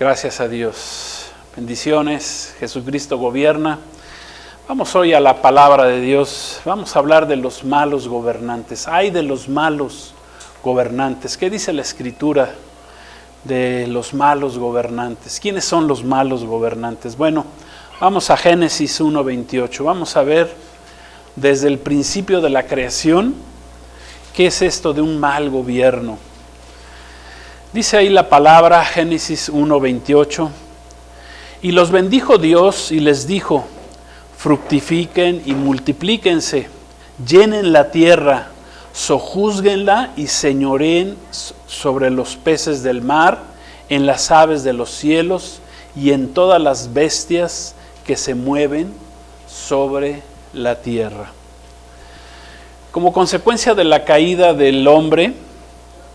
Gracias a Dios. Bendiciones. Jesucristo gobierna. Vamos hoy a la palabra de Dios. Vamos a hablar de los malos gobernantes. Ay de los malos gobernantes. ¿Qué dice la Escritura de los malos gobernantes? ¿Quiénes son los malos gobernantes? Bueno, vamos a Génesis 1:28. Vamos a ver desde el principio de la creación qué es esto de un mal gobierno. Dice ahí la palabra, Génesis 1:28, y los bendijo Dios y les dijo, fructifiquen y multiplíquense, llenen la tierra, sojúzguenla y señoreen sobre los peces del mar, en las aves de los cielos y en todas las bestias que se mueven sobre la tierra. Como consecuencia de la caída del hombre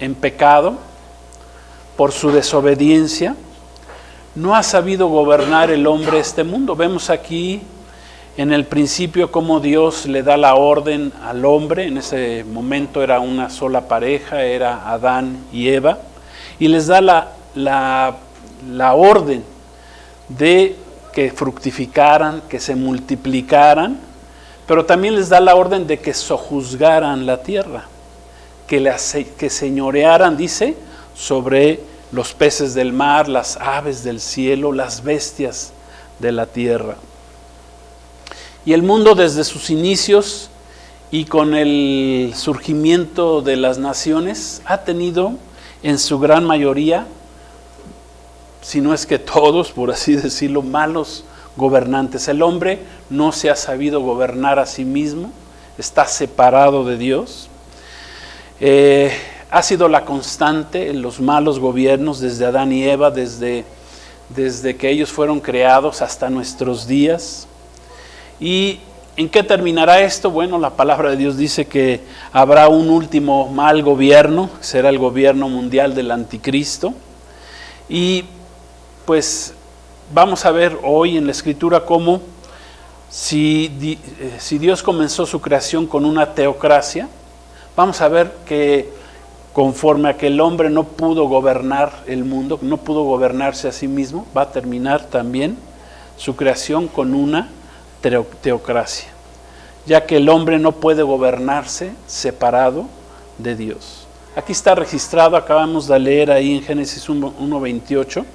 en pecado, por su desobediencia, no ha sabido gobernar el hombre este mundo. Vemos aquí en el principio cómo Dios le da la orden al hombre. En ese momento era una sola pareja, era Adán y Eva, y les da la orden de que fructificaran, que se multiplicaran, pero también les da la orden de que sojuzgaran la tierra, que señorearan, dice, sobre los peces del mar, las aves del cielo, las bestias de la tierra. Y el mundo desde sus inicios y con el surgimiento de las naciones ha tenido en su gran mayoría, si no es que todos, por así decirlo, malos gobernantes. El hombre no se ha sabido gobernar a sí mismo, está separado de Dios. Ha sido la constante en los malos gobiernos desde Adán y Eva, desde que ellos fueron creados hasta nuestros días. ¿Y en qué terminará esto? Bueno, la palabra de Dios dice que habrá un último mal gobierno, será el gobierno mundial del anticristo. Y pues vamos a ver hoy en la Escritura cómo si Dios comenzó su creación con una teocracia, vamos a ver que conforme a que el hombre no pudo gobernar el mundo, no pudo gobernarse a sí mismo, va a terminar también su creación con una teocracia, ya que el hombre no puede gobernarse separado de Dios. Aquí está registrado, acabamos de leer ahí en Génesis 1:28,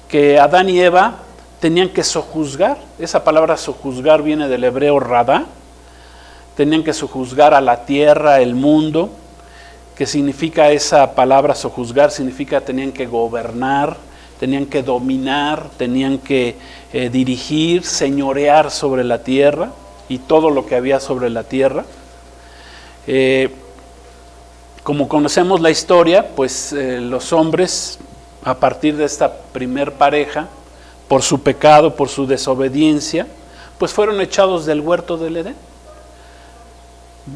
que Adán y Eva tenían que sojuzgar. Esa palabra sojuzgar viene del hebreo radá. Tenían que sojuzgar a la tierra, el mundo. ¿Qué significa esa palabra sojuzgar? Significa tenían que gobernar, tenían que dominar, tenían que dirigir, señorear sobre la tierra y todo lo que había sobre la tierra. Como conocemos la historia, pues los hombres, a partir de esta primer pareja, por su pecado, por su desobediencia, pues fueron echados del huerto del Edén.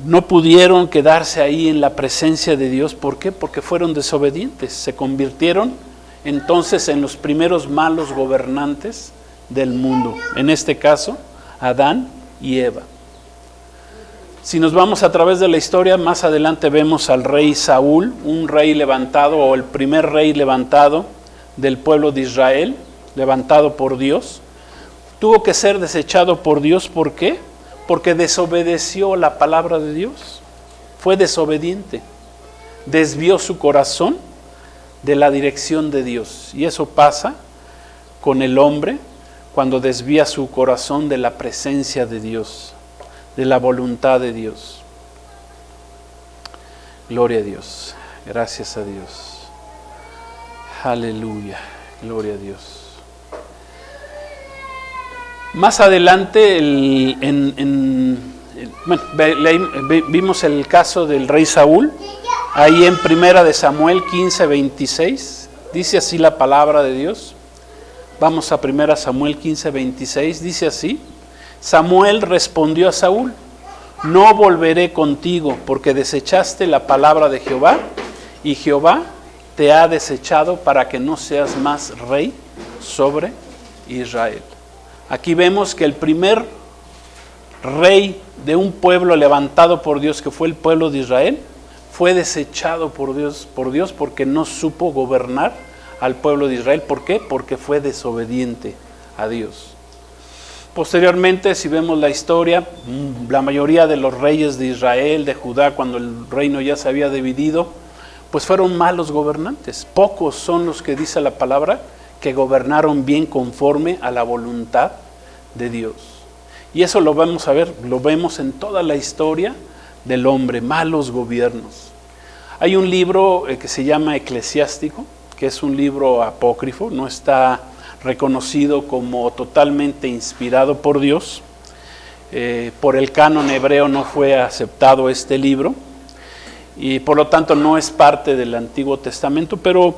No pudieron quedarse ahí en la presencia de Dios. ¿Por qué? Porque fueron desobedientes. Se convirtieron entonces en los primeros malos gobernantes del mundo. En este caso, Adán y Eva. Si nos vamos a través de la historia, más adelante vemos al rey Saúl, un rey levantado, o el primer rey levantado del pueblo de Israel, levantado por Dios. Tuvo que ser desechado por Dios. ¿Por qué? Porque desobedeció la palabra de Dios, fue desobediente, desvió su corazón de la dirección de Dios. Y eso pasa con el hombre cuando desvía su corazón de la presencia de Dios, de la voluntad de Dios. Gloria a Dios, gracias a Dios. Aleluya, gloria a Dios. Más adelante vimos el caso del rey Saúl, ahí en 1 de Samuel 15:26, dice así la palabra de Dios. Vamos a 1 Samuel 15:26, dice así: Samuel respondió a Saúl, no volveré contigo, porque desechaste la palabra de Jehová, y Jehová te ha desechado para que no seas más rey sobre Israel. Aquí vemos que el primer rey de un pueblo levantado por Dios, que fue el pueblo de Israel, fue desechado por Dios porque no supo gobernar al pueblo de Israel. ¿Por qué? Porque fue desobediente a Dios. Posteriormente, si vemos la historia, la mayoría de los reyes de Israel, de Judá, cuando el reino ya se había dividido, pues fueron malos gobernantes. Pocos son los que dice la palabra que gobernaron bien conforme a la voluntad de Dios. Y eso lo vamos a ver, lo vemos en toda la historia del hombre, malos gobiernos. Hay un libro que se llama Eclesiástico, que es un libro apócrifo, no está reconocido como totalmente inspirado por Dios. Por el canon hebreo no fue aceptado este libro y por lo tanto no es parte del Antiguo Testamento, pero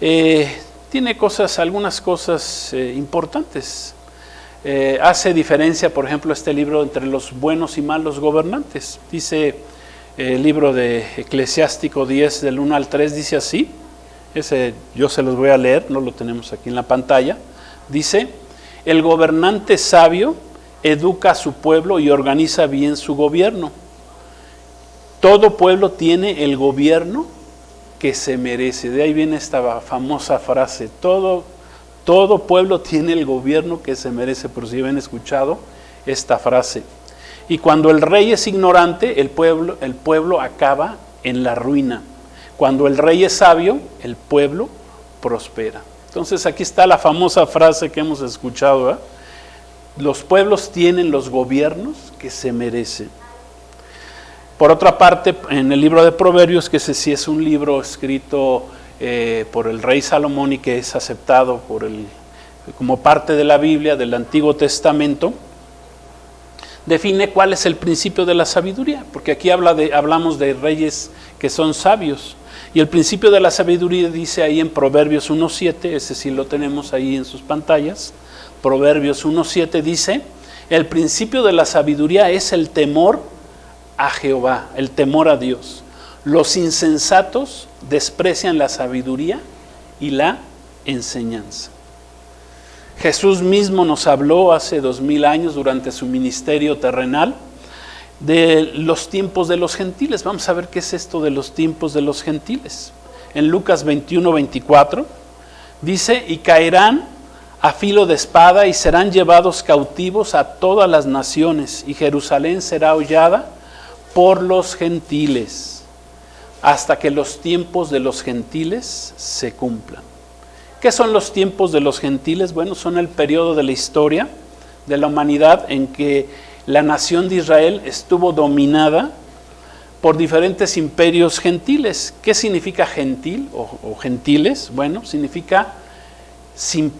tiene algunas cosas importantes. Hace diferencia, por ejemplo, este libro entre los buenos y malos gobernantes. Dice el libro de Eclesiástico 10 del 1 al 3, dice así. Ese yo se los voy a leer, no lo tenemos aquí en la pantalla. Dice: el gobernante sabio educa a su pueblo y organiza bien su gobierno. Todo pueblo tiene el gobierno que se merece. De ahí viene esta famosa frase: todo pueblo tiene el gobierno que se merece. Por si habían escuchado esta frase. Y cuando el rey es ignorante, el pueblo acaba en la ruina. Cuando el rey es sabio, el pueblo prospera. Entonces aquí está la famosa frase que hemos escuchado, ¿eh? Los pueblos tienen los gobiernos que se merecen. Por otra parte, en el libro de Proverbios, que ese sí es un libro escrito por el rey Salomón y que es aceptado como parte de la Biblia, del Antiguo Testamento, define cuál es el principio de la sabiduría, porque aquí hablamos de reyes que son sabios. Y el principio de la sabiduría dice ahí en Proverbios 1:7, ese sí lo tenemos ahí en sus pantallas. Proverbios 1:7 dice: el principio de la sabiduría es el temor a Jehová, el temor a Dios. Los insensatos desprecian la sabiduría y la enseñanza. Jesús mismo nos habló hace 2000 años durante su ministerio terrenal de los tiempos de los gentiles. Vamos a ver qué es esto de los tiempos de los gentiles. En Lucas 21:24 dice: y caerán a filo de espada y serán llevados cautivos a todas las naciones, y Jerusalén será hollada por los gentiles, hasta que los tiempos de los gentiles se cumplan. ¿Qué son los tiempos de los gentiles? Bueno, son el periodo de la historia de la humanidad en que la nación de Israel estuvo dominada por diferentes imperios gentiles. ¿Qué significa gentil o gentiles? Bueno, significa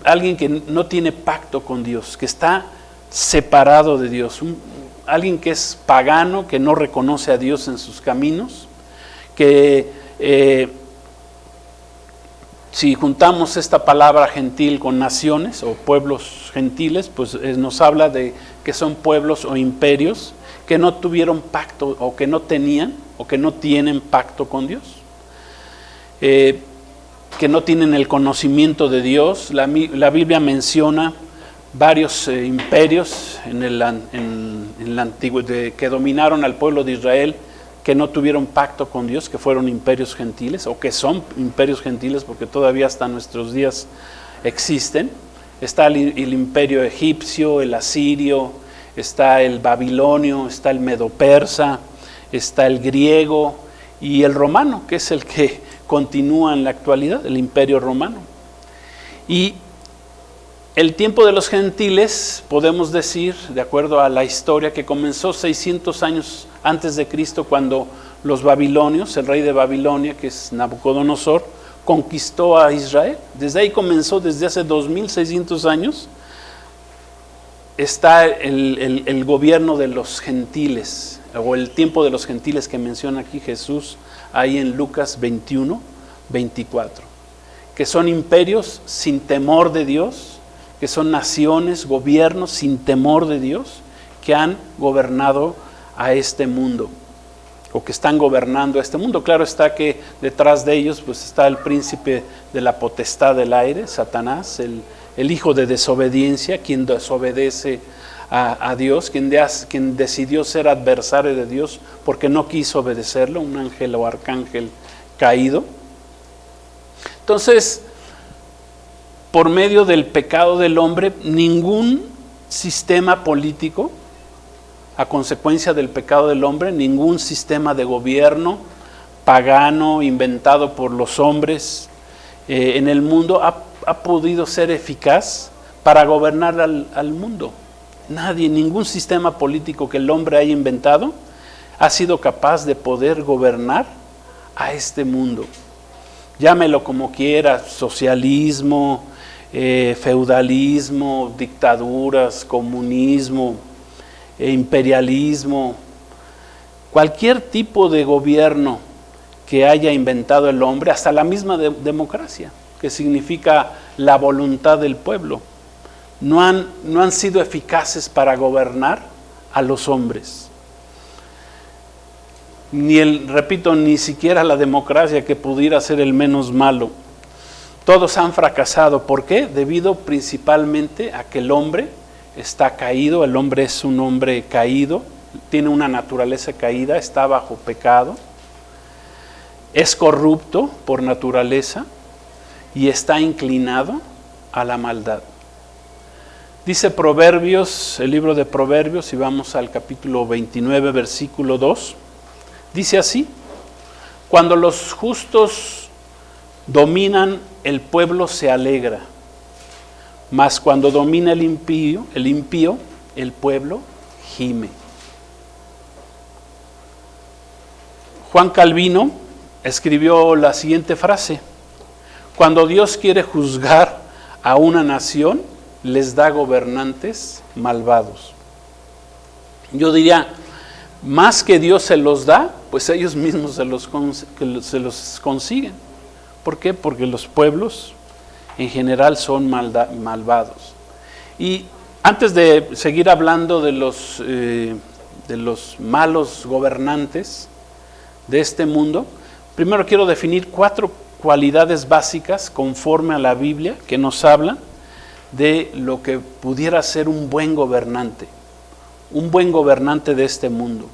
alguien que no tiene pacto con Dios, que está separado de Dios, alguien que es pagano, que no reconoce a Dios en sus caminos, que si juntamos esta palabra gentil con naciones o pueblos gentiles, pues nos habla de que son pueblos o imperios que no tuvieron pacto o que no tenían o que no tienen pacto con Dios, que no tienen el conocimiento de Dios. La Biblia menciona varios imperios en la antigüedad que dominaron al pueblo de Israel, que no tuvieron pacto con Dios, que fueron imperios gentiles o que son imperios gentiles porque todavía hasta nuestros días existen. Está el imperio egipcio, el asirio, está el babilonio, está el medo-persa, está el griego y el romano, que es el que continúa en la actualidad, el imperio romano. Y el tiempo de los gentiles, podemos decir, de acuerdo a la historia, que comenzó 600 años antes de Cristo, cuando los babilonios, el rey de Babilonia, que es Nabucodonosor, conquistó a Israel. Desde ahí comenzó, desde hace 2600 años, está el gobierno de los gentiles, o el tiempo de los gentiles que menciona aquí Jesús, ahí en Lucas 21:24, que son imperios sin temor de Dios, que son naciones, gobiernos sin temor de Dios, que han gobernado a este mundo, o que están gobernando a este mundo. Claro está que detrás de ellos pues está el príncipe de la potestad del aire, Satanás, el hijo de desobediencia, quien desobedece a Dios, quien decidió ser adversario de Dios porque no quiso obedecerlo, un ángel o arcángel caído. Entonces, por medio del pecado del hombre, ningún sistema político, a consecuencia del pecado del hombre, ningún sistema de gobierno pagano, inventado por los hombres en el mundo, ha podido ser eficaz para gobernar al mundo. Nadie, ningún sistema político que el hombre haya inventado ha sido capaz de poder gobernar a este mundo. Llámelo como quiera, socialismo, feudalismo, dictaduras, comunismo, imperialismo, cualquier tipo de gobierno que haya inventado el hombre, hasta la misma democracia, que significa la voluntad del pueblo, no han sido eficaces para gobernar a los hombres. Ni siquiera la democracia, que pudiera ser el menos malo. Todos han fracasado. ¿Por qué? Debido principalmente a que el hombre está caído, el hombre es un hombre caído, tiene una naturaleza caída, está bajo pecado, es corrupto por naturaleza y está inclinado a la maldad. Dice Proverbios, el libro de Proverbios, y vamos al capítulo 29, versículo 2, dice así: cuando los justos dominan, el pueblo se alegra, mas cuando domina el impío, el pueblo gime. Juan Calvino escribió la siguiente frase: cuando Dios quiere juzgar a una nación, les da gobernantes malvados. Yo diría, más que Dios se los da, pues ellos mismos se los consiguen. ¿Por qué? Porque los pueblos en general son malvados. Y antes de seguir hablando de los malos gobernantes de este mundo, primero quiero definir 4 cualidades básicas conforme a la Biblia que nos hablan de lo que pudiera ser un buen gobernante de este mundo,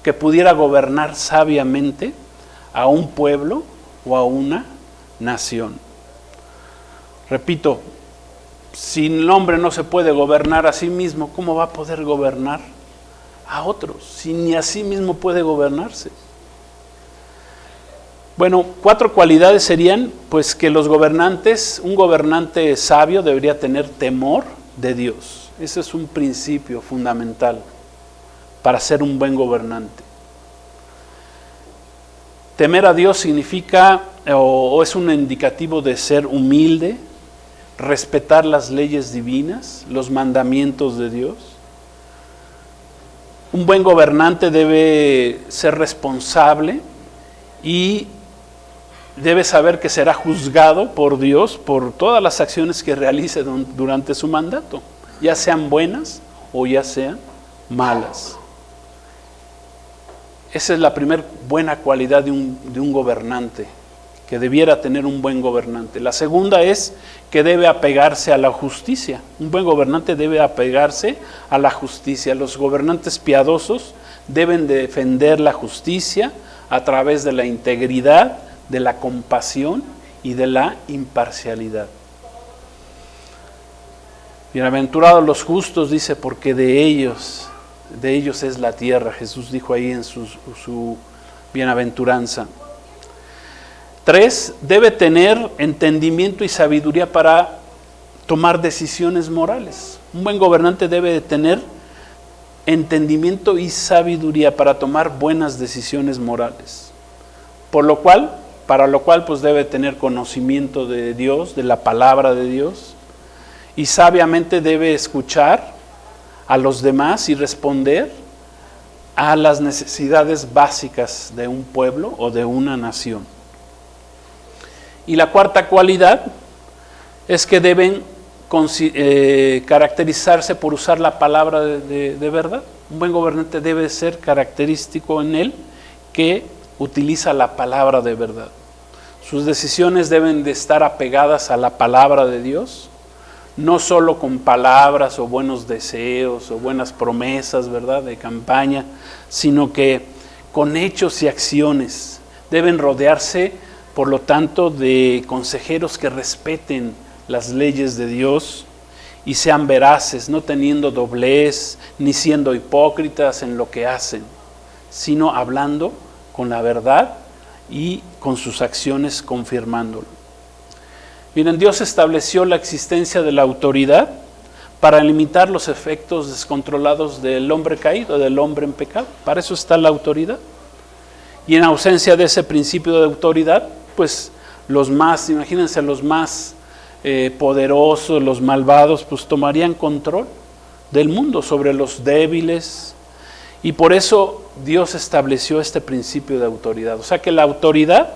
que pudiera gobernar sabiamente a un pueblo o a una nación. Repito, si el hombre no se puede gobernar a sí mismo, ¿cómo va a poder gobernar a otros? Si ni a sí mismo puede gobernarse. Bueno, 4 cualidades serían, pues, que los gobernantes, un gobernante sabio debería tener temor de Dios. Ese es un principio fundamental para ser un buen gobernante. Temer a Dios significa, o es un indicativo de ser humilde, respetar las leyes divinas, los mandamientos de Dios. Un buen gobernante debe ser responsable y debe saber que será juzgado por Dios por todas las acciones que realice durante su mandato, ya sean buenas o ya sean malas. Esa es la primera buena cualidad de un gobernante, que debiera tener un buen gobernante. La segunda es que debe apegarse a la justicia. Un buen gobernante debe apegarse a la justicia. Los gobernantes piadosos deben defender la justicia a través de la integridad, de la compasión y de la imparcialidad. Bienaventurados los justos, dice, porque de ellos es la tierra. Jesús dijo ahí en su bienaventuranza. 3, debe tener entendimiento y sabiduría para tomar decisiones morales. Un buen gobernante debe de tener entendimiento y sabiduría para tomar buenas decisiones morales. Para lo cual pues debe tener conocimiento de Dios, de la palabra de Dios, y sabiamente debe escuchar a los demás y responder a las necesidades básicas de un pueblo o de una nación. Y la cuarta cualidad es que deben caracterizarse por usar la palabra de verdad. Un buen gobernante debe ser característico en él que utiliza la palabra de verdad. Sus decisiones deben de estar apegadas a la palabra de Dios, no solo con palabras o buenos deseos o buenas promesas, ¿verdad?, de campaña, sino que con hechos y acciones. Deben rodearse, por lo tanto, de consejeros que respeten las leyes de Dios y sean veraces, no teniendo doblez, ni siendo hipócritas en lo que hacen, sino hablando con la verdad y con sus acciones confirmándolo. Miren, Dios estableció la existencia de la autoridad para limitar los efectos descontrolados del hombre caído, del hombre en pecado. Para eso está la autoridad. Y en ausencia de ese principio de autoridad, pues los más, imagínense, los más poderosos, los malvados, pues tomarían control del mundo sobre los débiles. Y por eso Dios estableció este principio de autoridad. O sea que la autoridad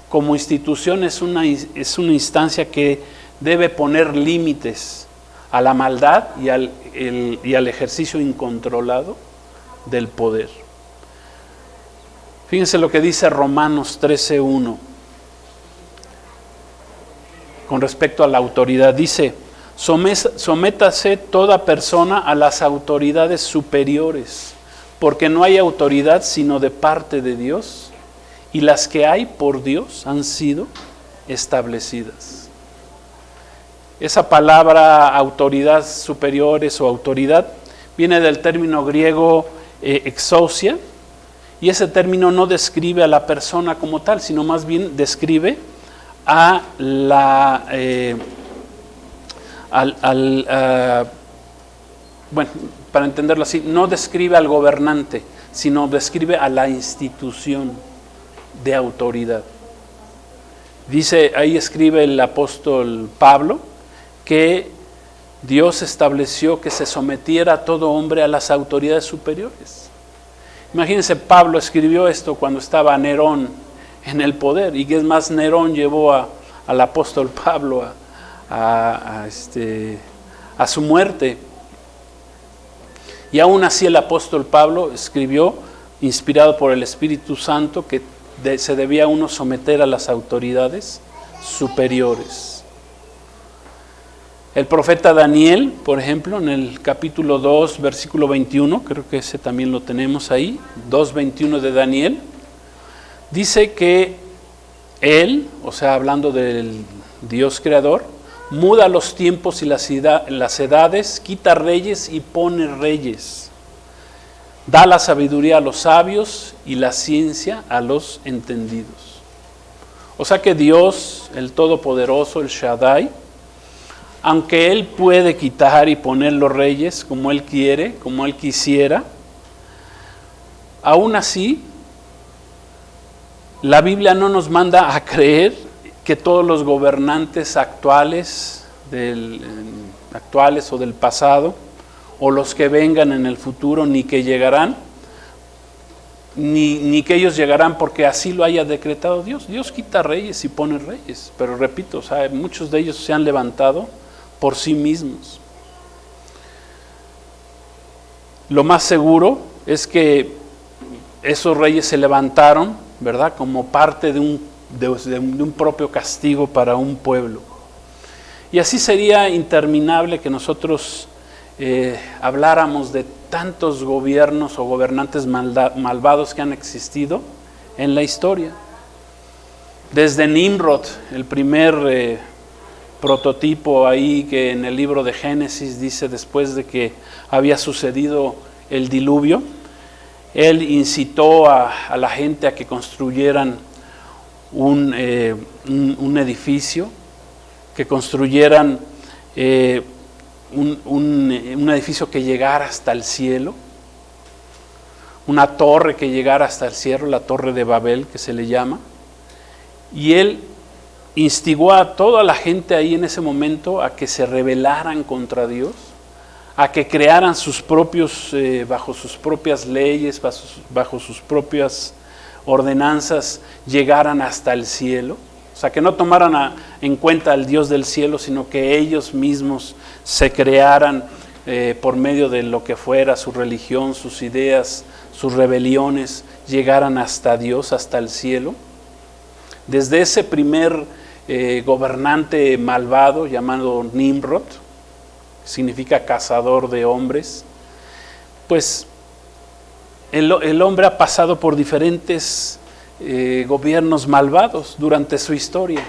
como institución es una instancia que debe poner límites a la maldad y al ejercicio incontrolado del poder. Fíjense lo que dice Romanos 13:1 con respecto a la autoridad. Dice, sométase toda persona a las autoridades superiores, porque no hay autoridad sino de parte de Dios, y las que hay por Dios han sido establecidas. Esa palabra autoridad superiores o autoridad viene del término griego exousia, y ese término no describe a la persona como tal, sino más bien describe a la bueno, para entenderlo así, no describe al gobernante, sino describe a la institución de autoridad. Dice, ahí escribe el apóstol Pablo, que Dios estableció que se sometiera a todo hombre a las autoridades superiores. Imagínense, Pablo escribió esto cuando estaba Nerón en el poder, y que es más, Nerón llevó al apóstol Pablo a su muerte. Y aún así el apóstol Pablo escribió, inspirado por el Espíritu Santo, que se debía uno someter a las autoridades superiores. El profeta Daniel, por ejemplo, en el capítulo 2, versículo 21, creo que ese también lo tenemos ahí, 2:21 de Daniel, dice que él, o sea, hablando del Dios creador, muda los tiempos y las edades, quita reyes y pone reyes, da la sabiduría a los sabios y la ciencia a los entendidos. O sea que Dios, el Todopoderoso, el Shaddai, aunque Él puede quitar y poner los reyes como Él quiere, como Él quisiera, aún así, la Biblia no nos manda a creer que todos los gobernantes actuales o del pasado, o los que vengan en el futuro, ni que llegarán, ni que ellos llegarán porque así lo haya decretado Dios. Dios quita reyes y pone reyes, pero repito, o sea, muchos de ellos se han levantado por sí mismos. Lo más seguro es que esos reyes se levantaron, ¿verdad?, como parte de un propio castigo para un pueblo. Y así sería interminable que nosotros habláramos de tantos gobiernos o gobernantes malvados que han existido en la historia. Desde Nimrod, el primer prototipo ahí que en el libro de Génesis dice, después de que había sucedido el diluvio, él incitó a la gente a que construyeran un edificio, que construyeran un edificio que llegara hasta el cielo, una torre que llegara hasta el cielo, la torre de Babel que se le llama, y él instigó a toda la gente ahí en ese momento a que se rebelaran contra Dios, a que crearan sus propios, bajo sus propias leyes, bajo sus propias ordenanzas, llegaran hasta el cielo. O sea, que no tomaran en cuenta al Dios del cielo, sino que ellos mismos se crearan por medio de lo que fuera, su religión, sus ideas, sus rebeliones, llegaran hasta Dios, hasta el cielo. Desde ese primer gobernante malvado llamado Nimrod, significa cazador de hombres, pues el hombre ha pasado por diferentes gobiernos malvados durante su historia.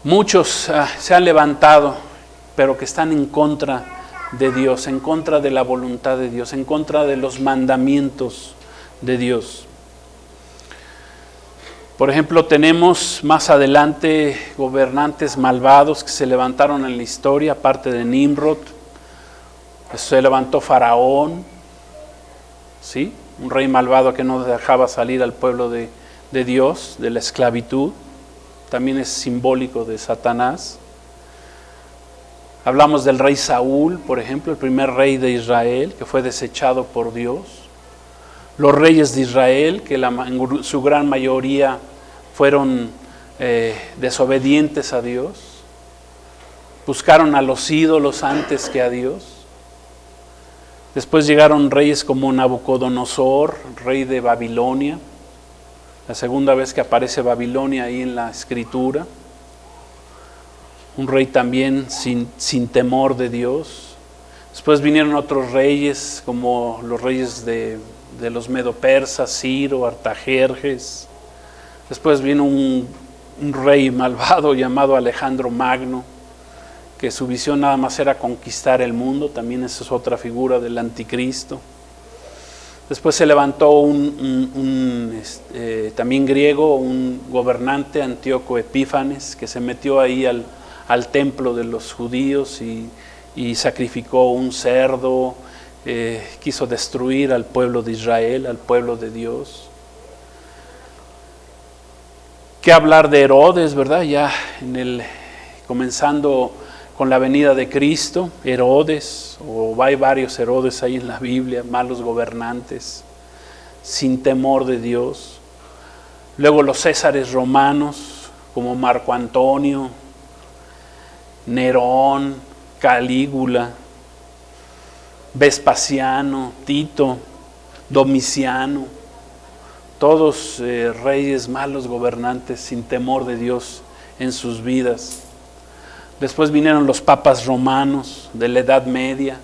Muchos se han levantado, pero que están en contra de Dios, en contra de la voluntad de Dios, en contra de los mandamientos de Dios. Por ejemplo, tenemos más adelante gobernantes malvados que se levantaron en la historia, aparte de Nimrod. Se levantó Faraón, ¿sí? Un rey malvado que no dejaba salir al pueblo de Dios, de la esclavitud. También es simbólico de Satanás. Hablamos del rey Saúl, por ejemplo, el primer rey de Israel, que fue desechado por Dios. Los reyes de Israel, que en su gran mayoría fueron desobedientes a Dios, buscaron a los ídolos antes que a Dios. Después llegaron reyes como Nabucodonosor, rey de Babilonia, la segunda vez que aparece Babilonia ahí en la escritura. Un rey también sin temor de Dios. Después vinieron otros reyes como los reyes de los medo-persas, Ciro, Artajerjes. Después vino un rey malvado llamado Alejandro Magno, que su visión nada más era conquistar el mundo. También esa es otra figura del anticristo. Después se levantó también griego, un gobernante, Antíoco Epífanes, que se metió ahí al templo de los judíos y sacrificó un cerdo, quiso destruir al pueblo de Israel, al pueblo de Dios. ¿Qué hablar de Herodes, verdad? Ya comenzando con la venida de Cristo, Herodes, o hay varios Herodes ahí en la Biblia, malos gobernantes, sin temor de Dios. Luego los Césares romanos, como Marco Antonio, Nerón, Calígula, Vespasiano, Tito, Domiciano, todos reyes malos gobernantes sin temor de Dios en sus vidas. Después vinieron los papas romanos de la Edad Media,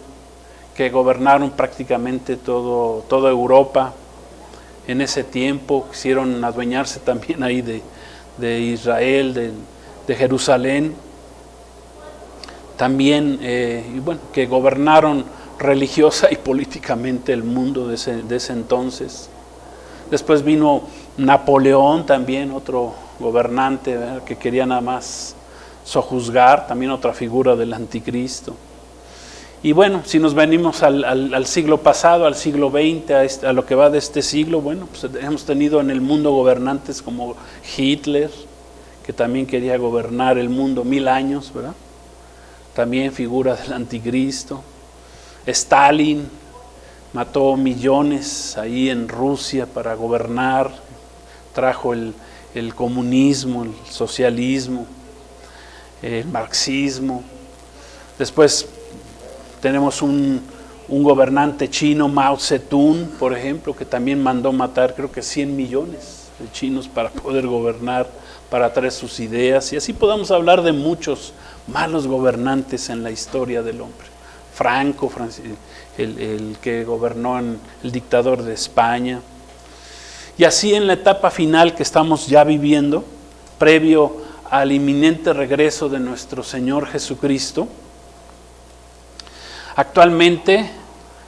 que gobernaron prácticamente toda Europa. En ese tiempo quisieron adueñarse también ahí de Israel, de Jerusalén. También, que gobernaron religiosa y políticamente el mundo de ese entonces. Después vino Napoleón también, otro gobernante, ¿verdad?, que quería nada más sojuzgar, también otra figura del anticristo. Y bueno, si nos venimos al siglo pasado, al siglo XX, a lo que va de este siglo, bueno, pues hemos tenido en el mundo gobernantes como Hitler, que también quería gobernar el mundo 1000 años, ¿verdad? También figura del anticristo. Stalin mató millones ahí en Rusia para gobernar, trajo el comunismo, el socialismo, el marxismo. Después tenemos un gobernante chino, Mao Zedong, por ejemplo, que también mandó matar creo que 100 millones de chinos para poder gobernar, para traer sus ideas. Y así podemos hablar de muchos malos gobernantes en la historia del hombre. Franco, el que gobernó, el dictador de España. Y así en la etapa final que estamos ya viviendo, previo al inminente regreso de nuestro Señor Jesucristo, actualmente,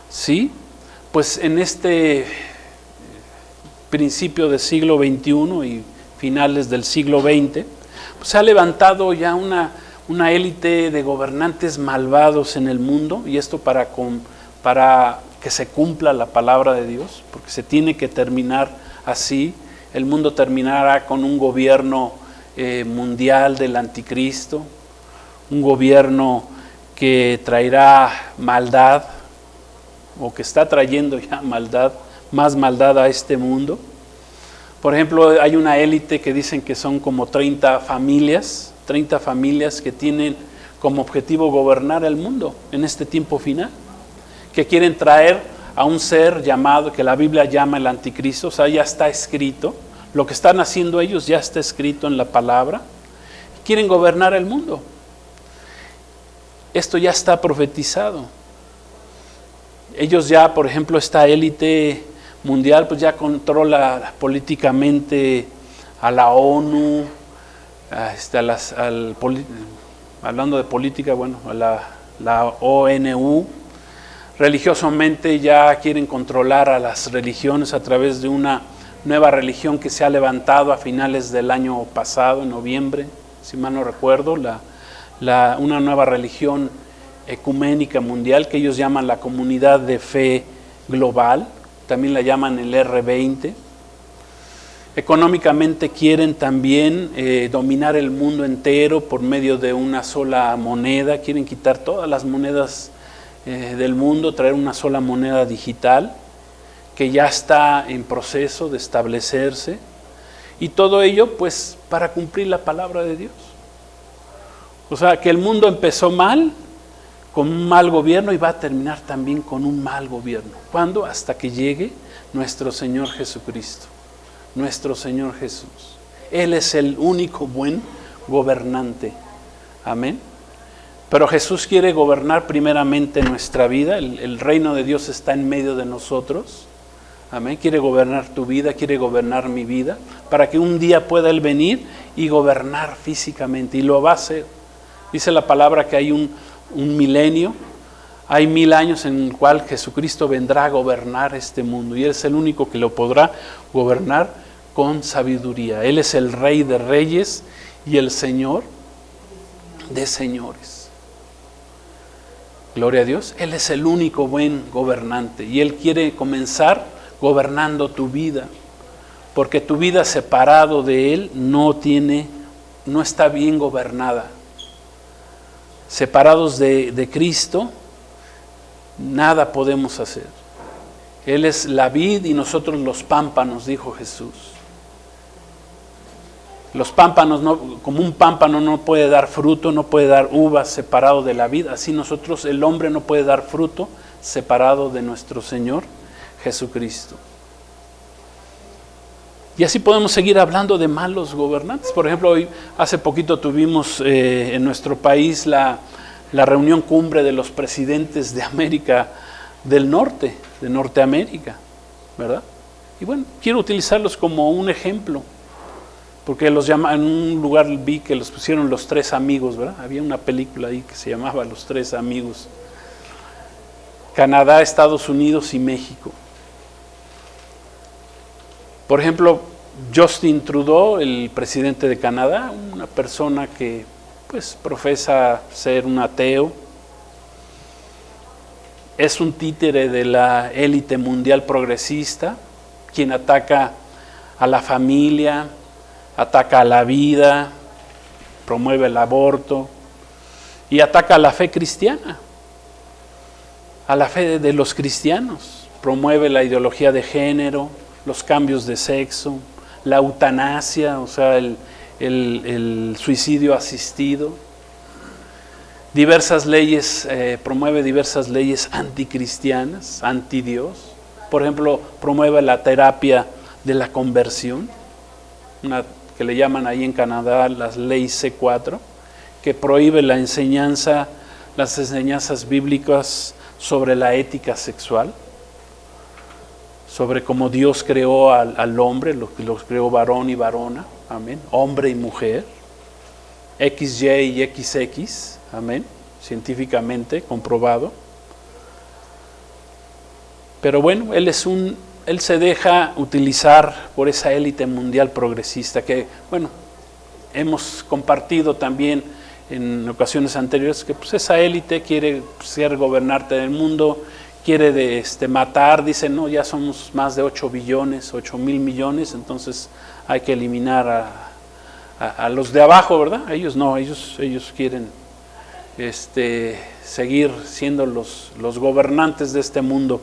sí, pues en este principio del siglo XXI y finales del siglo XX, pues se ha levantado ya una élite de gobernantes malvados en el mundo, y esto para que se cumpla la palabra de Dios, porque se tiene que terminar así. El mundo terminará con un gobierno mundial del anticristo, un gobierno que traerá maldad, o que está trayendo ya maldad, más maldad a este mundo. Por ejemplo, hay una élite que dicen que son como 30 familias que tienen como objetivo gobernar el mundo en este tiempo final, que quieren traer a un ser llamado, que la Biblia llama el anticristo. O sea, ya está escrito, lo que están haciendo ellos ya está escrito en la palabra. Quieren gobernar el mundo. Esto ya está profetizado. Ellos ya, por ejemplo, esta élite mundial, pues ya controla políticamente a la ONU, hablando de política, bueno, la ONU, religiosamente ya quieren controlar a las religiones a través de una nueva religión que se ha levantado a finales del año pasado, en noviembre, si mal no recuerdo, una nueva religión ecuménica mundial que ellos llaman la Comunidad de Fe Global, también la llaman el R20. Económicamente quieren también dominar el mundo entero por medio de una sola moneda, quieren quitar todas las monedas del mundo, traer una sola moneda digital que ya está en proceso de establecerse, y todo ello pues para cumplir la palabra de Dios. O sea, que el mundo empezó mal, con un mal gobierno, y va a terminar también con un mal gobierno. ¿Cuándo? Hasta que llegue nuestro Señor Jesucristo, nuestro Señor Jesús. Él es el único buen gobernante. Amén. Pero Jesús quiere gobernar primeramente nuestra vida. El reino de Dios está en medio de nosotros. Amén. Quiere gobernar tu vida, quiere gobernar mi vida, para que un día pueda Él venir y gobernar físicamente. Y lo va a hacer. Dice la palabra que hay un milenio, hay 1000 años en el cual Jesucristo vendrá a gobernar este mundo. Y Él es el único que lo podrá gobernar con sabiduría. Él es el Rey de Reyes y el Señor de señores. Gloria a Dios. Él es el único buen gobernante y Él quiere comenzar gobernando tu vida, porque tu vida separado de Él no está bien gobernada. Separados de Cristo, nada podemos hacer. Él es la vid y nosotros los pámpanos, dijo Jesús. Los pámpanos, como un pámpano no puede dar fruto, no puede dar uvas separado de la vid, así nosotros, el hombre no puede dar fruto separado de nuestro Señor Jesucristo. Y así podemos seguir hablando de malos gobernantes. Por ejemplo, hoy, hace poquito tuvimos en nuestro país la reunión cumbre de los presidentes de América del Norte, de Norteamérica, ¿verdad? Y bueno, quiero utilizarlos como un ejemplo. Porque en un lugar vi que los pusieron los 3 amigos, ¿verdad? Había una película ahí que se llamaba Los 3 amigos. Canadá, Estados Unidos y México. Por ejemplo, Justin Trudeau, el presidente de Canadá, una persona que pues profesa ser un ateo, es un títere de la élite mundial progresista, quien ataca a la familia, ataca a la vida, promueve el aborto y ataca a la fe cristiana, a la fe de los cristianos. Promueve la ideología de género, los cambios de sexo, la eutanasia, o sea, el suicidio asistido. Promueve diversas leyes anticristianas, anti-Dios. Por ejemplo, promueve la terapia de la conversión, que le llaman ahí en Canadá la ley C4, que prohíbe las enseñanzas bíblicas sobre la ética sexual, sobre cómo Dios creó al hombre, los creó varón y varona, amén, hombre y mujer, XY y XX, amén, científicamente comprobado. Pero bueno, él se deja utilizar por esa élite mundial progresista que, bueno, hemos compartido también en ocasiones anteriores que pues esa élite quiere ser gobernante del mundo, quiere matar, dicen, no, ya somos más de 8 mil millones, entonces hay que eliminar a los de abajo, ¿verdad? Ellos no, ellos quieren seguir siendo los gobernantes de este mundo.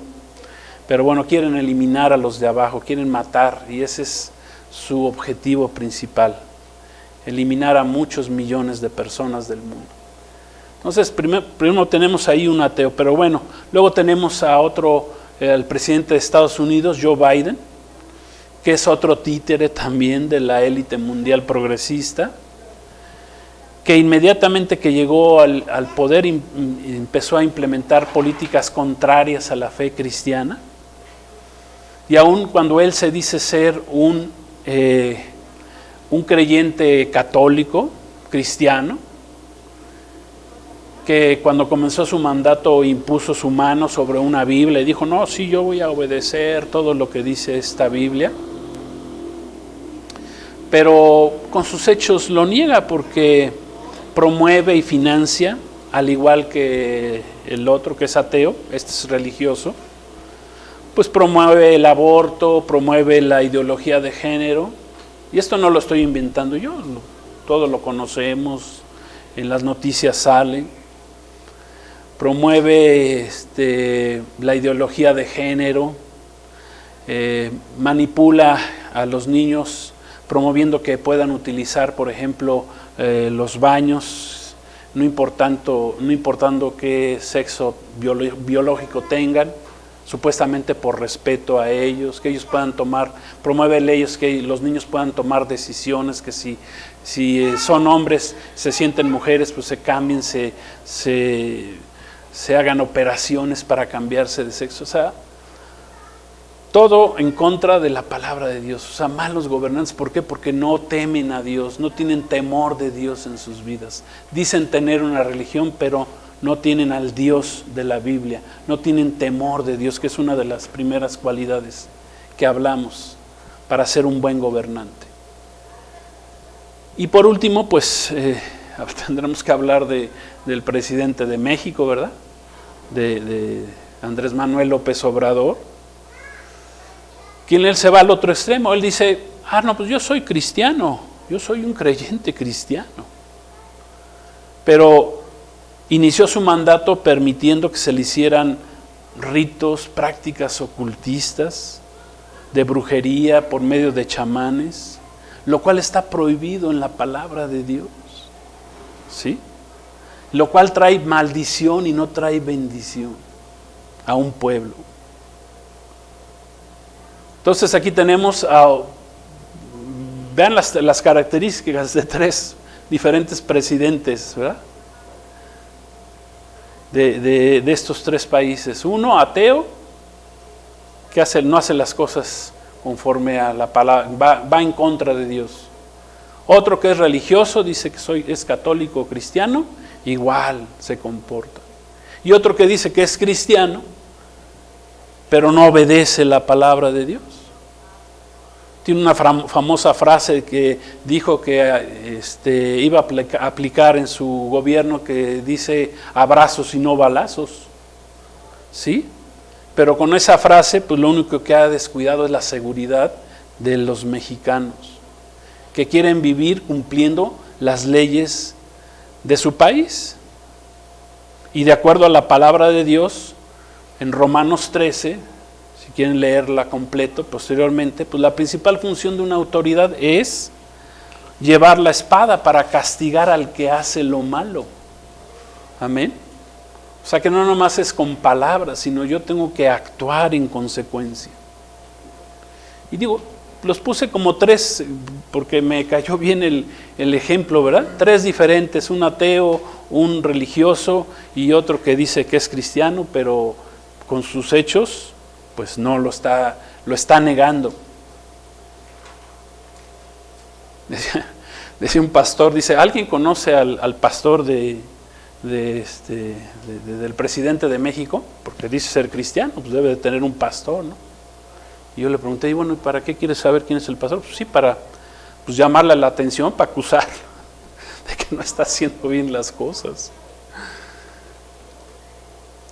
Pero bueno, quieren eliminar a los de abajo, quieren matar, y ese es su objetivo principal, eliminar a muchos millones de personas del mundo. Entonces, primero tenemos ahí un ateo, pero bueno, luego tenemos a otro, el presidente de Estados Unidos, Joe Biden, que es otro títere también de la élite mundial progresista, que inmediatamente que llegó al poder empezó a implementar políticas contrarias a la fe cristiana. Y aun cuando él se dice ser un un creyente católico, cristiano, que cuando comenzó su mandato impuso su mano sobre una Biblia y dijo, no, sí, yo voy a obedecer todo lo que dice esta Biblia. Pero con sus hechos lo niega porque promueve y financia, al igual que el otro que es ateo, este es religioso, pues promueve el aborto, promueve la ideología de género, y esto no lo estoy inventando yo, todo lo conocemos, en las noticias salen. Promueve la ideología de género, manipula a los niños promoviendo que puedan utilizar, por ejemplo, los baños, no importando qué sexo biológico tengan, supuestamente por respeto a ellos, que ellos puedan promueve leyes que los niños puedan tomar decisiones, que si son hombres, se sienten mujeres, pues se cambien, se hagan operaciones para cambiarse de sexo, o sea, todo en contra de la palabra de Dios. O sea, malos gobernantes, ¿por qué? Porque no temen a Dios, no tienen temor de Dios en sus vidas. Dicen tener una religión, pero no tienen al Dios de la Biblia, no tienen temor de Dios, que es una de las primeras cualidades que hablamos para ser un buen gobernante. Y por último, pues tendremos que hablar del presidente de México, ¿verdad? De Andrés Manuel López Obrador, quien él se va al otro extremo. Él dice, no, pues yo soy cristiano, yo soy un creyente cristiano. Pero inició su mandato permitiendo que se le hicieran ritos, prácticas ocultistas, de brujería por medio de chamanes, lo cual está prohibido en la palabra de Dios, ¿sí? Lo cual trae maldición y no trae bendición a un pueblo. Entonces aquí tenemos, vean las características de 3 diferentes presidentes, ¿verdad? De estos 3 países. Uno, ateo, que no hace las cosas conforme a la palabra, va en contra de Dios. Otro que es religioso, dice que es católico o cristiano, igual se comporta. Y otro que dice que es cristiano, pero no obedece la palabra de Dios. Tiene una famosa frase que dijo que iba a aplicar en su gobierno, que dice abrazos y no balazos, ¿sí? Pero con esa frase, pues lo único que ha descuidado es la seguridad de los mexicanos, que quieren vivir cumpliendo las leyes de su país. Y de acuerdo a la palabra de Dios, en Romanos 13, si quieren leerla completo posteriormente, pues la principal función de una autoridad es llevar la espada para castigar al que hace lo malo. Amén. O sea que no nomás es con palabras, sino yo tengo que actuar en consecuencia. Y digo, los puse como 3, porque me cayó bien el ejemplo, ¿verdad? 3 diferentes, un ateo, un religioso y otro que dice que es cristiano, pero con sus hechos, pues no lo está negando. Decía un pastor, dice, ¿alguien conoce al pastor del presidente de México? Porque dice ser cristiano, pues debe de tener un pastor, ¿no? Y yo le pregunté, y bueno, ¿para qué quieres saber quién es el pastor? Pues sí, para llamarle la atención, para acusarlo de que no está haciendo bien las cosas.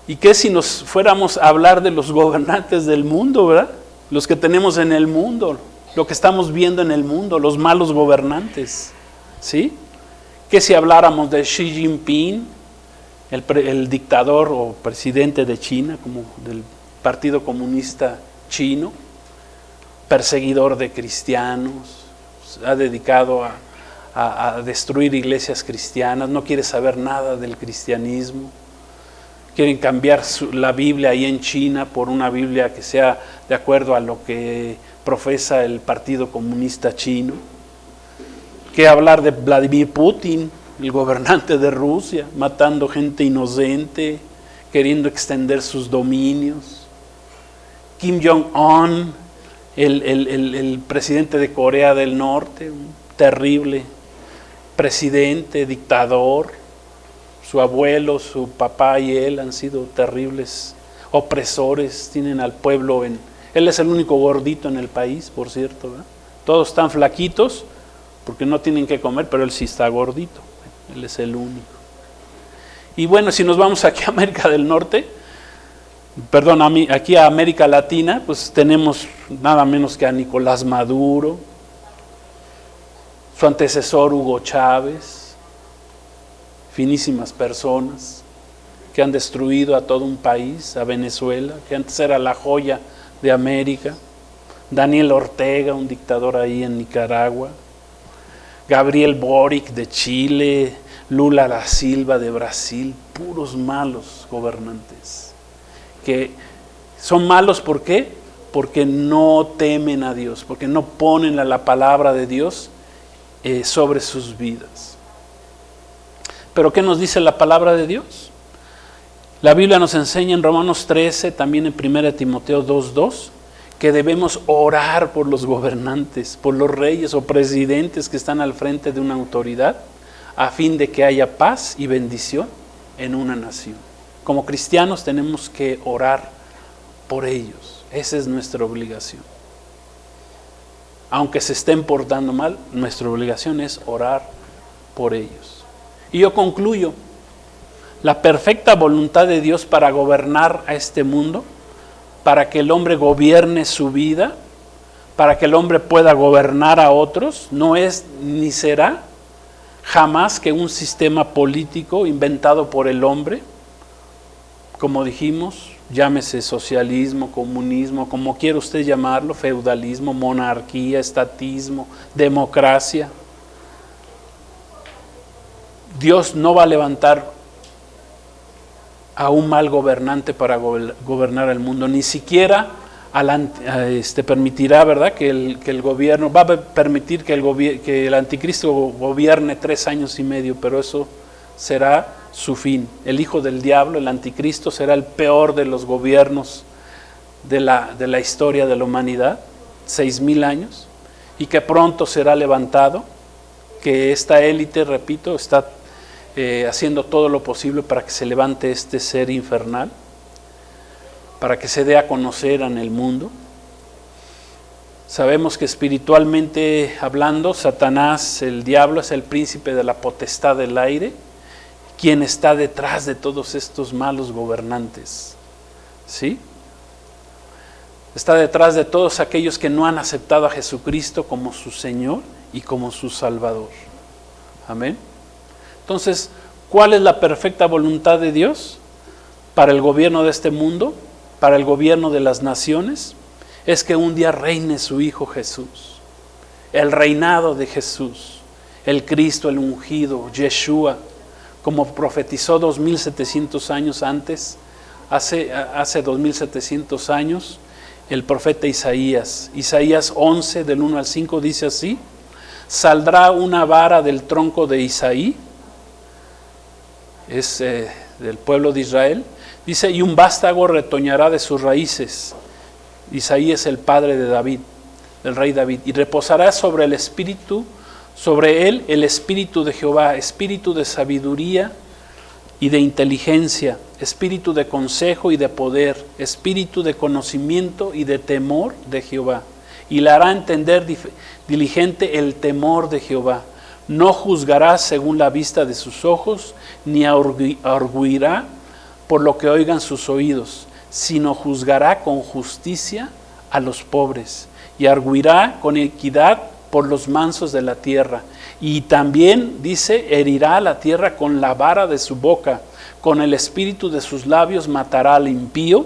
¿Y qué si nos fuéramos a hablar de los gobernantes del mundo, verdad? Los que tenemos en el mundo, lo que estamos viendo en el mundo, los malos gobernantes, ¿sí? ¿Qué si habláramos de Xi Jinping, el dictador o presidente de China, como del Partido Comunista Chino, perseguidor de cristianos, se ha dedicado a destruir iglesias cristianas, no quiere saber nada del cristianismo? Quieren cambiar la Biblia ahí en China por una Biblia que sea de acuerdo a lo que profesa el Partido Comunista Chino. ¿Qué hablar de Vladimir Putin, el gobernante de Rusia, matando gente inocente, queriendo extender sus dominios? Kim Jong-un, el presidente de Corea del Norte, un terrible, presidente, dictador, su abuelo, su papá y él han sido terribles opresores, tienen al pueblo él es el único gordito en el país, por cierto, ¿verdad? Todos están flaquitos porque no tienen que comer, pero él sí está gordito, él es el único. Y bueno, si nos vamos aquí a América del Norte, aquí a América Latina, pues tenemos nada menos que a Nicolás Maduro, su antecesor Hugo Chávez, finísimas personas que han destruido a todo un país, a Venezuela, que antes era la joya de América, Daniel Ortega, un dictador ahí en Nicaragua, Gabriel Boric de Chile, Lula da Silva de Brasil, puros malos gobernantes, que son malos, ¿por qué? Porque no temen a Dios, porque no ponen la palabra de Dios sobre sus vidas. ¿Pero qué nos dice la palabra de Dios? La Biblia nos enseña en Romanos 13, también en 1 Timoteo 2:2, que debemos orar por los gobernantes, por los reyes o presidentes que están al frente de una autoridad, a fin de que haya paz y bendición en una nación. Como cristianos tenemos que orar por ellos, esa es nuestra obligación. Aunque se estén portando mal, nuestra obligación es orar por ellos. Y yo concluyo, la perfecta voluntad de Dios para gobernar a este mundo, para que el hombre gobierne su vida, para que el hombre pueda gobernar a otros, no es ni será jamás que un sistema político inventado por el hombre, como dijimos, llámese socialismo, comunismo, como quiera usted llamarlo, feudalismo, monarquía, estatismo, democracia. Dios no va a levantar a un mal gobernante para gobernar el mundo, ni siquiera permitirá, ¿verdad?, que el gobierno, va a permitir que el anticristo gobierne 3 años y medio, pero eso será su fin. El hijo del diablo, el anticristo, será el peor de los gobiernos de la historia de la humanidad, 6,000 años, y que pronto será levantado, que esta élite, repito, está haciendo todo lo posible para que se levante este ser infernal, para que se dé a conocer en el mundo. Sabemos que espiritualmente hablando, Satanás, el diablo, es el príncipe de la potestad del aire, quien está detrás de todos estos malos gobernantes, ¿sí? Está detrás de todos aquellos que no han aceptado a Jesucristo como su Señor y como su Salvador. Amén. Entonces, ¿cuál es la perfecta voluntad de Dios para el gobierno de este mundo, para el gobierno de las naciones? Es que un día reine su Hijo Jesús, el reinado de Jesús, el Cristo, el ungido, Yeshua, como profetizó 2700 años antes, hace 2700 años, el profeta Isaías. Isaías 11, del 1 al 5, dice así: saldrá una vara del tronco de Isaí, es del pueblo de Israel, dice, y un vástago retoñará de sus raíces. Isaí es el padre de David, del rey David, y reposará sobre él el espíritu de Jehová, espíritu de sabiduría y de inteligencia, espíritu de consejo y de poder, espíritu de conocimiento y de temor de Jehová, y le hará entender diligente el temor de Jehová. No juzgará según la vista de sus ojos, ni arguirá por lo que oigan sus oídos, sino juzgará con justicia a los pobres, y arguirá con equidad por los mansos de la tierra. Y también, dice, herirá a la tierra con la vara de su boca, con el espíritu de sus labios matará al impío,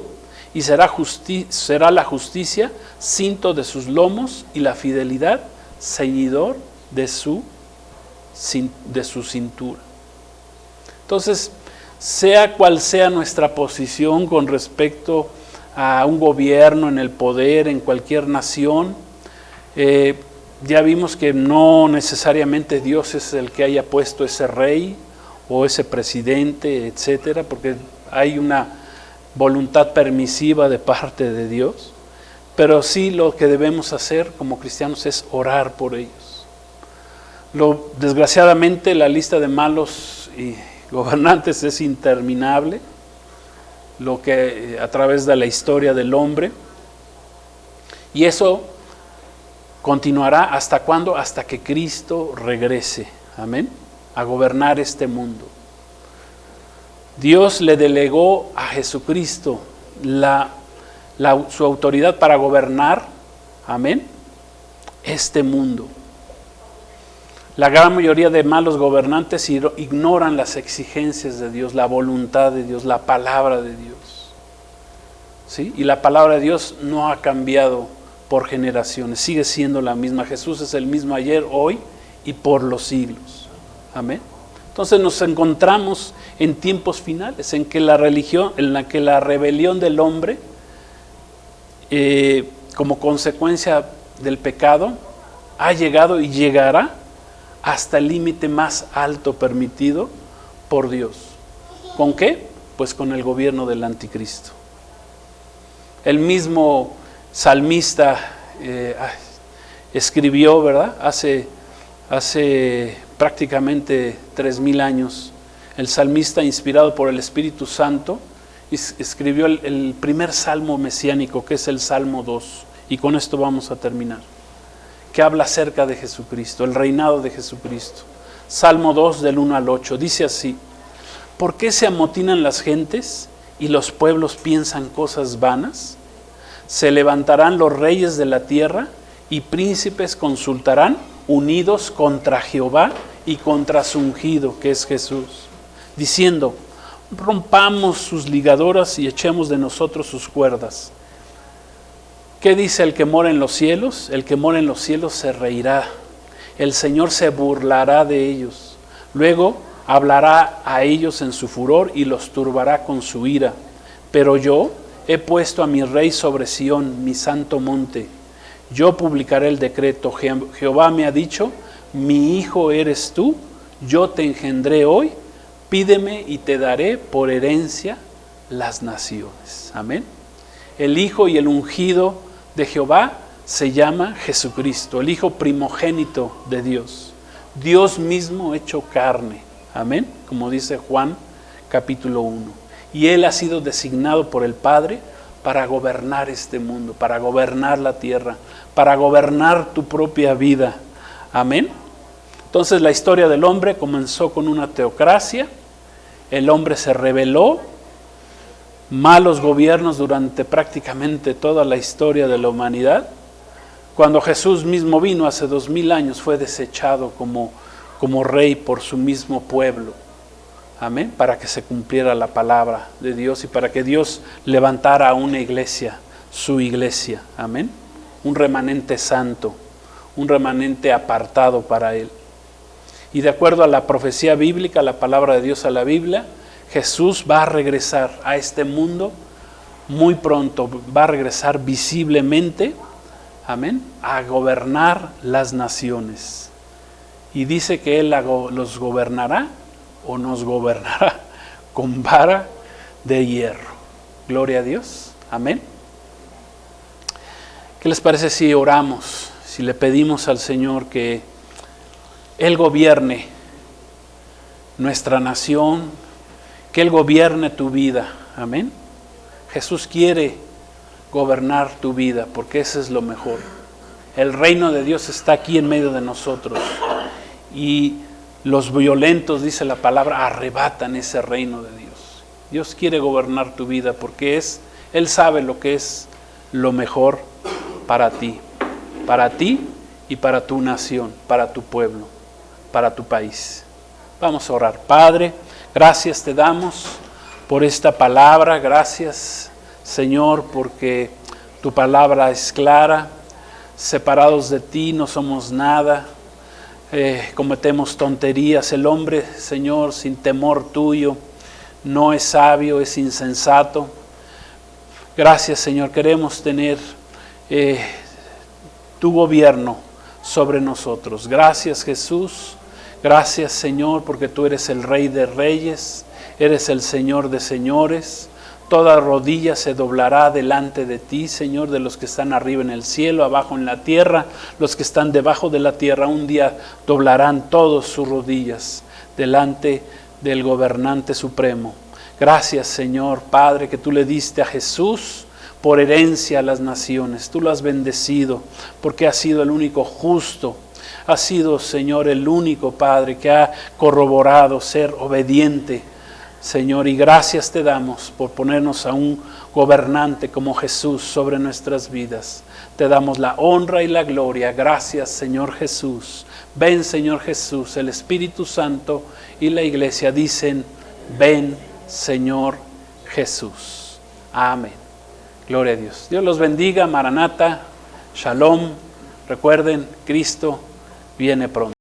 y será la justicia cinto de sus lomos, y la fidelidad ceñidor de su cintura. Entonces, sea cual sea nuestra posición con respecto a un gobierno en el poder, en cualquier nación, ya vimos que no necesariamente Dios es el que haya puesto ese rey o ese presidente, etcétera, porque hay una voluntad permisiva de parte de Dios, pero sí lo que debemos hacer como cristianos es orar por ellos. Desgraciadamente la lista de malos y gobernantes es interminable, lo que a través de la historia del hombre, y eso continuará ¿hasta cuándo? Hasta que Cristo regrese, amén, a gobernar este mundo. Dios le delegó a Jesucristo su autoridad para gobernar, amén, este mundo. La gran mayoría de malos gobernantes ignoran las exigencias de Dios, la voluntad de Dios, la palabra de Dios. ¿Sí? Y la palabra de Dios no ha cambiado por generaciones, sigue siendo la misma. Jesús es el mismo ayer, hoy y por los siglos. Amén. Entonces nos encontramos en tiempos finales, en que la rebelión del hombre, como consecuencia del pecado, ha llegado y llegará hasta el límite más alto permitido por Dios. ¿Con qué? Pues con el gobierno del anticristo. El mismo salmista escribió, ¿verdad? Hace prácticamente 3000 años, el salmista, inspirado por el Espíritu Santo, escribió el primer salmo mesiánico, que es el Salmo 2, y con esto vamos a terminar, que habla acerca de Jesucristo, el reinado de Jesucristo. Salmo 2 del 1 al 8, dice así: ¿por qué se amotinan las gentes y los pueblos piensan cosas vanas? Se levantarán los reyes de la tierra y príncipes consultarán, unidos contra Jehová y contra su ungido, que es Jesús, diciendo: rompamos sus ligaduras y echemos de nosotros sus cuerdas. ¿Qué dice el que mora en los cielos? El que mora en los cielos se reirá. El Señor se burlará de ellos. Luego hablará a ellos en su furor y los turbará con su ira. Pero yo he puesto a mi rey sobre Sión, mi santo monte. Yo publicaré el decreto. Jehová me ha dicho: mi hijo eres tú, yo te engendré hoy. Pídeme y te daré por herencia las naciones. Amén. El hijo y el ungido de Jehová se llama Jesucristo, el hijo primogénito de Dios, Dios mismo hecho carne, amén, como dice Juan capítulo 1, y él ha sido designado por el Padre para gobernar este mundo, para gobernar la tierra, para gobernar tu propia vida, amén. Entonces la historia del hombre comenzó con una teocracia, el hombre se rebeló, malos gobiernos durante prácticamente toda la historia de la humanidad. Cuando Jesús mismo vino hace 2000 años, fue desechado como rey por su mismo pueblo. Amén. Para que se cumpliera la palabra de Dios y para que Dios levantara a una iglesia, su iglesia. Amén. Un remanente santo, un remanente apartado para Él. Y de acuerdo a la profecía bíblica, la palabra de Dios a la Biblia, Jesús va a regresar a este mundo muy pronto, va a regresar visiblemente, amén, a gobernar las naciones. Y dice que Él los gobernará o nos gobernará con vara de hierro. Gloria a Dios, amén. ¿Qué les parece si oramos, si le pedimos al Señor que Él gobierne nuestra nación, que Él gobierne tu vida, amén? Jesús quiere gobernar tu vida porque eso es lo mejor. El reino de Dios está aquí en medio de nosotros y los violentos, dice la palabra, arrebatan ese reino de Dios. Dios quiere gobernar tu vida porque Él sabe lo que es lo mejor para ti y para tu nación, para tu pueblo, para tu país. Vamos a orar. Padre, gracias te damos por esta palabra, gracias Señor porque tu palabra es clara, separados de ti no somos nada, cometemos tonterías, el hombre Señor sin temor tuyo no es sabio, es insensato. Gracias Señor, queremos tener tu gobierno sobre nosotros. Gracias Jesús. Gracias Señor porque tú eres el Rey de Reyes, eres el Señor de Señores, Toda rodilla se doblará delante de ti, Señor, de los que están arriba en el cielo, abajo en la tierra, los que están debajo de la tierra. Un día doblarán todos sus rodillas delante del gobernante supremo. Gracias, Señor, Padre, que tú le diste a Jesús por herencia a las naciones. Tú lo has bendecido porque has sido el único justo. Has sido, Señor, el único, Padre, que ha corroborado ser obediente, Señor, y gracias te damos por ponernos a un gobernante como Jesús sobre nuestras vidas. Te damos la honra y la gloria. Gracias, Señor Jesús. Ven, Señor Jesús. El Espíritu Santo y la iglesia dicen, ven, Señor Jesús. Amén. Gloria a Dios. Dios los bendiga. Maranata. Shalom. Recuerden, Cristo viene pronto.